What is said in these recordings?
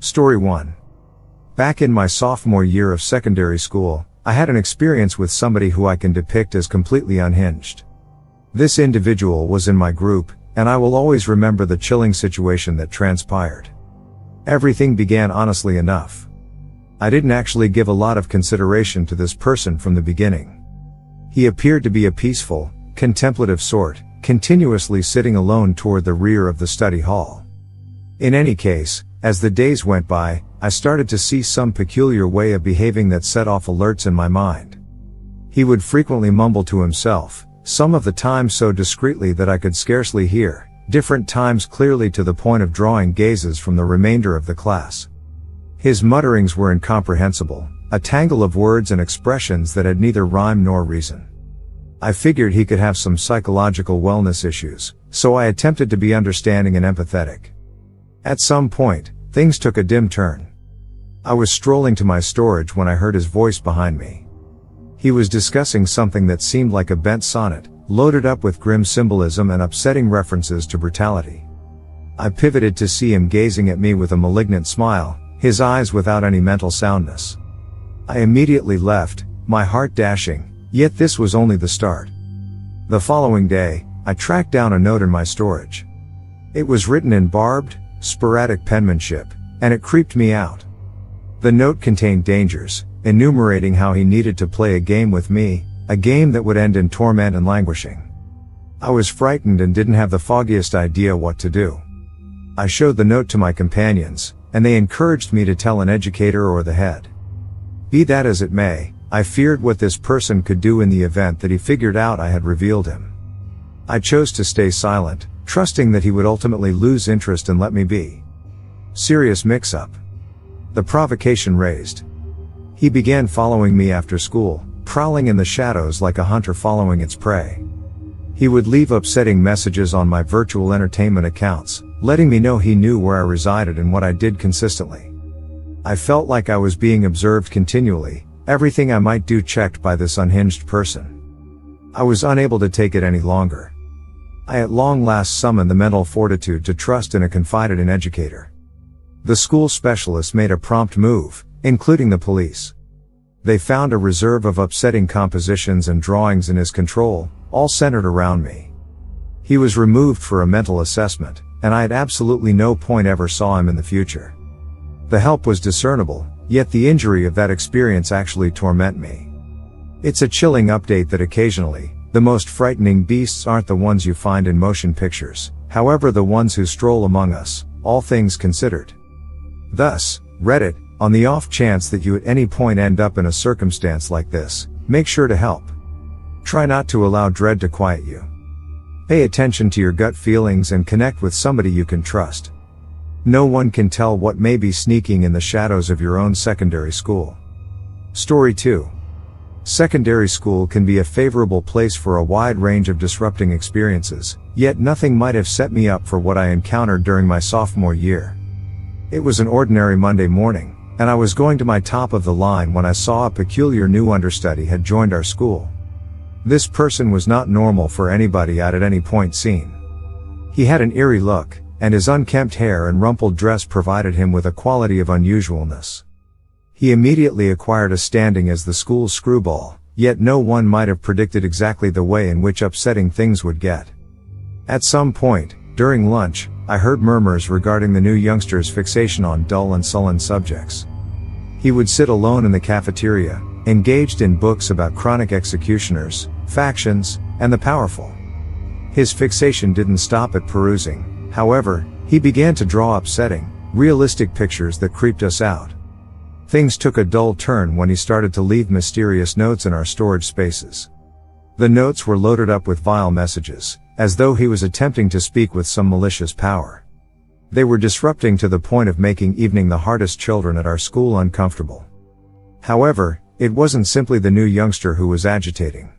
Story 1. Back in my sophomore year of secondary school, I had an experience with somebody who I can depict as completely unhinged. This individual was in my group, and I will always remember the chilling situation that transpired. Everything began honestly enough. I didn't actually give a lot of consideration to this person from the beginning. He appeared to be a peaceful, contemplative sort, continuously sitting alone toward the rear of the study hall. In any case, as the days went by, I started to see some peculiar way of behaving that set off alerts in my mind. He would frequently mumble to himself, some of the time so discreetly that I could scarcely hear, different times clearly to the point of drawing gazes from the remainder of the class. His mutterings were incomprehensible, a tangle of words and expressions that had neither rhyme nor reason. I figured he could have some psychological wellness issues, so I attempted to be understanding and empathetic. At some point, things took a dim turn. I was strolling to my storage when I heard his voice behind me. He was discussing something that seemed like a bent sonnet, loaded up with grim symbolism and upsetting references to brutality. I pivoted to see him gazing at me with a malignant smile, his eyes without any mental soundness. I immediately left, my heart dashing, yet this was only the start. The following day, I tracked down a note in my storage. It was written in barbed, sporadic penmanship, and it creeped me out. The note contained dangers, enumerating how he needed to play a game with me, a game that would end in torment and languishing. I was frightened and didn't have the foggiest idea what to do. I showed the note to my companions, and they encouraged me to tell an educator or the head. Be that as it may, I feared what this person could do in the event that he figured out I had revealed him. I chose to stay silent, trusting that he would ultimately lose interest and let me be. Serious mix-up. The provocation raised. He began following me after school, prowling in the shadows like a hunter following its prey. He would leave upsetting messages on my virtual entertainment accounts, letting me know he knew where I resided and what I did consistently. I felt like I was being observed continually, everything I might do checked by this unhinged person. I was unable to take it any longer. I at long last summoned the mental fortitude to trust in a confided in educator. The school specialists made a prompt move, including the police. They found a reserve of upsetting compositions and drawings in his control, all centered around me. He was removed for a mental assessment, and I at absolutely no point ever saw him in the future. The help was discernible, yet the injury of that experience actually torment me. It's a chilling update that occasionally, the most frightening beasts aren't the ones you find in motion pictures, however the ones who stroll among us, all things considered. Thus, Reddit, on the off chance that you at any point end up in a circumstance like this, make sure to help. Try not to allow dread to quiet you. Pay attention to your gut feelings and connect with somebody you can trust. No one can tell what may be sneaking in the shadows of your own secondary school. Story 2. Secondary school can be a favorable place for a wide range of disrupting experiences, yet nothing might have set me up for what I encountered during my sophomore year. It was an ordinary Monday morning, and I was going to my top of the line when I saw a peculiar new understudy had joined our school. This person was not normal for anybody I'd at any point seen. He had an eerie look, and his unkempt hair and rumpled dress provided him with a quality of unusualness. He immediately acquired a standing as the school's screwball, yet no one might have predicted exactly the way in which upsetting things would get. At some point, during lunch, I heard murmurs regarding the new youngster's fixation on dull and sullen subjects. He would sit alone in the cafeteria, engaged in books about chronic executioners, factions, and the powerful. His fixation didn't stop at perusing, however, he began to draw upsetting, realistic pictures that creeped us out. Things took a dull turn when he started to leave mysterious notes in our storage spaces. The notes were loaded up with vile messages, as though he was attempting to speak with some malicious power. They were disrupting to the point of making even the hardest children at our school uncomfortable. However, it wasn't simply the new youngster who was agitating.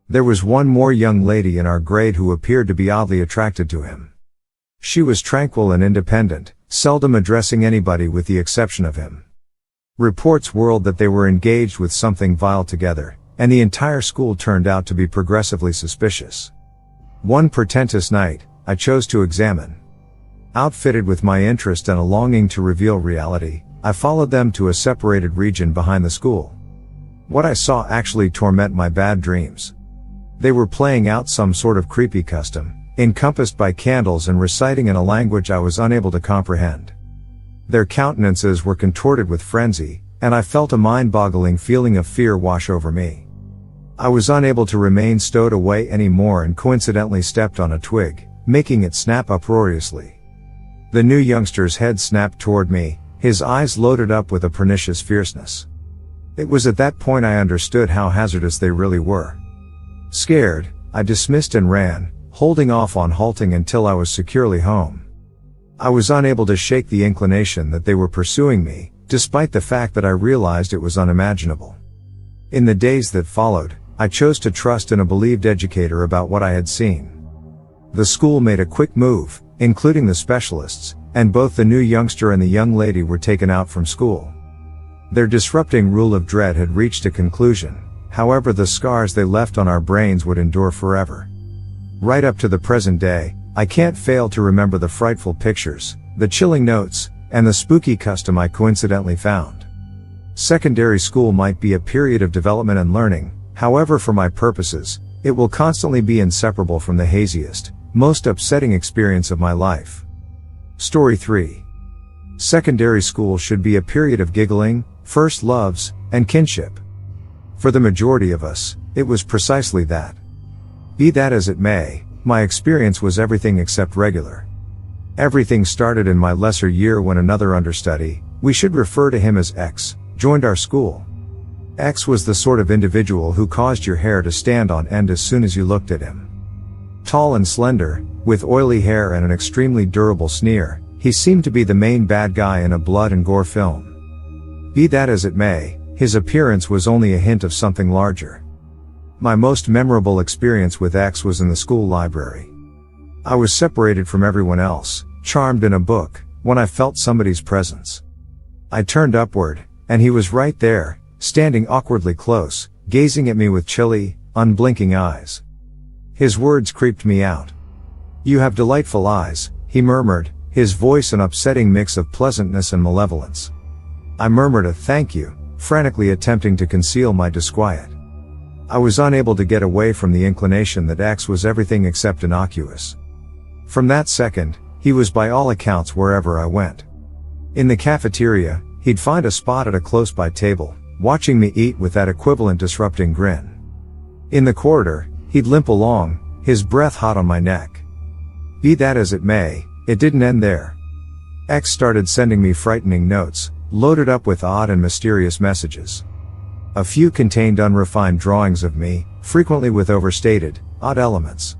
There was one more young lady in our grade who appeared to be oddly attracted to him. She was tranquil and independent, seldom addressing anybody with the exception of him. Reports whirled that they were engaged with something vile together, and the entire school turned out to be progressively suspicious. One portentous night, I chose to examine. Outfitted with my interest and a longing to reveal reality, I followed them to a separated region behind the school. What I saw actually torment my bad dreams. They were playing out some sort of creepy custom, encompassed by candles and reciting in a language I was unable to comprehend. Their countenances were contorted with frenzy, and I felt a mind-boggling feeling of fear wash over me. I was unable to remain stowed away anymore and coincidentally stepped on a twig, making it snap uproariously. The new youngster's head snapped toward me, his eyes loaded up with a pernicious fierceness. It was at that point I understood how hazardous they really were. Scared, I dismissed and ran, holding off on halting until I was securely home. I was unable to shake the inclination that they were pursuing me, despite the fact that I realized it was unimaginable. In the days that followed, I chose to trust in a believed educator about what I had seen. The school made a quick move, including the specialists, and both the new youngster and the young lady were taken out from school. Their disrupting rule of dread had reached a conclusion, however the scars they left on our brains would endure forever. Right up to the present day, I can't fail to remember the frightful pictures, the chilling notes, and the spooky custom I coincidentally found. Secondary school might be a period of development and learning, however for my purposes, it will constantly be inseparable from the haziest, most upsetting experience of my life. Story 3. Secondary school should be a period of giggling, first loves, and kinship. For the majority of us, it was precisely that. Be that as it may, my experience was everything except regular. Everything started in my lesser year when another understudy, we should refer to him as X, joined our school. X was the sort of individual who caused your hair to stand on end as soon as you looked at him. Tall and slender, with oily hair and an extremely durable sneer, he seemed to be the main bad guy in a blood and gore film. Be that as it may, his appearance was only a hint of something larger. My most memorable experience with X was in the school library. I was separated from everyone else, charmed in a book, when I felt somebody's presence. I turned upward, and he was right there, standing awkwardly close, gazing at me with chilly, unblinking eyes. His words creeped me out. "You have delightful eyes," he murmured, his voice an upsetting mix of pleasantness and malevolence. I murmured a thank you, frantically attempting to conceal my disquiet. I was unable to get away from the inclination that X was everything except innocuous. From that second, he was by all accounts wherever I went. In the cafeteria, he'd find a spot at a close-by table, watching me eat with that equivalent disrupting grin. In the corridor, he'd limp along, his breath hot on my neck. Be that as it may, it didn't end there. X started sending me frightening notes, loaded up with odd and mysterious messages. A few contained unrefined drawings of me, frequently with overstated, odd elements.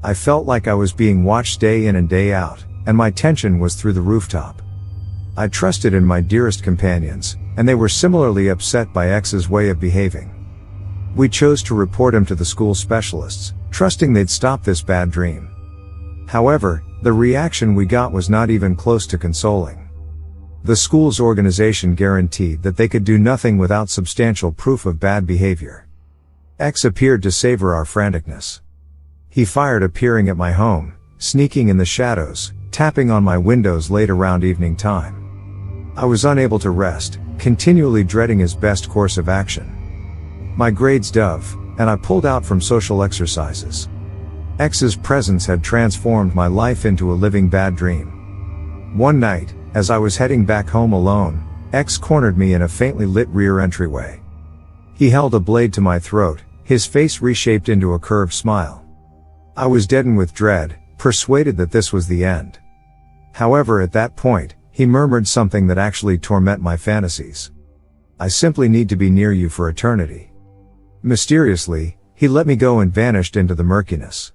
I felt like I was being watched day in and day out, and my tension was through the rooftop. I trusted in my dearest companions, and they were similarly upset by X's way of behaving. We chose to report him to the school specialists, trusting they'd stop this bad dream. However, the reaction we got was not even close to consoling. The school's organization guaranteed that they could do nothing without substantial proof of bad behavior. X appeared to savor our franticness. He fired appearing at my home, sneaking in the shadows, tapping on my windows late around evening time. I was unable to rest, continually dreading his best course of action. My grades dove, and I pulled out from social exercises. X's presence had transformed my life into a living bad dream. One night, as I was heading back home alone, X cornered me in a faintly lit rear entryway. He held a blade to my throat, his face reshaped into a curved smile. I was deadened with dread, persuaded that this was the end. However, at that point, he murmured something that actually torment my fantasies. "I simply need to be near you for eternity." Mysteriously, he let me go and vanished into the murkiness.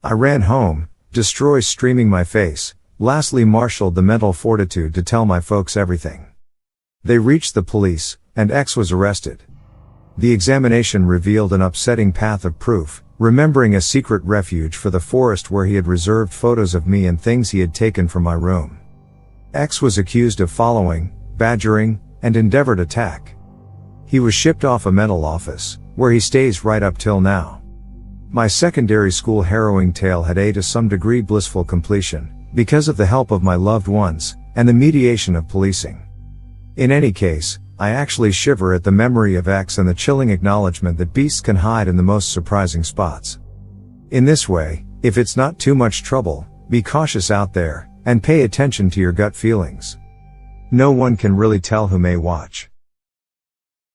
I ran home, destroy streaming my face, lastly marshaled the mental fortitude to tell my folks everything. They reached the police, and X was arrested. The examination revealed an upsetting path of proof, remembering a secret refuge for the forest where he had reserved photos of me and things he had taken from my room. X was accused of following, badgering, and endeavored attack. He was shipped off a mental office, where he stays right up till now. My secondary school harrowing tale had to some degree blissful completion, because of the help of my loved ones, and the mediation of policing. In any case, I actually shiver at the memory of X and the chilling acknowledgement that beasts can hide in the most surprising spots. In this way, if it's not too much trouble, be cautious out there, and pay attention to your gut feelings. No one can really tell who may watch.